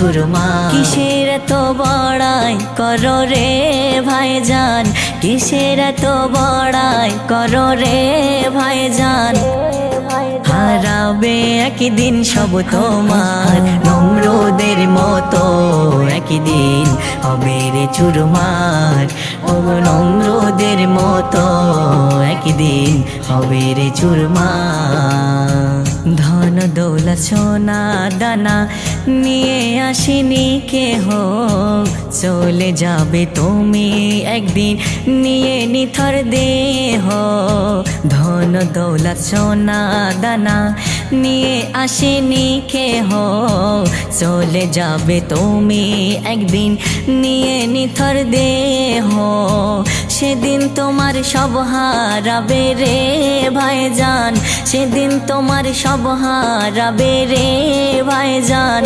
চুরমার। কিসের তো বড়াই করো রে ভাইজান, কিসের তো বড়াই করো রে ভাইজান। হারাবে একদিন সব তোমার, নমরুদের মতো একদিন হবে রে চুরমার। ও নমরুদের মতো একদিন হবে রে চুরমার। ধন দৌলত সোনা দানা নিয়ে আসিনি কেহ, চলে যাবে তুমি একদিন নিয়ে নিথর দেহ। ধন দৌলত সোনা দানা নিয়ে আসিনি কেহ, চলে যাবে তুমি একদিন নিয়ে নিথর দেহ। সেদিন তোমার সব হারাবে রে ভাইজান, সেদিন তোমার সব হারাবে রে ভাইজান।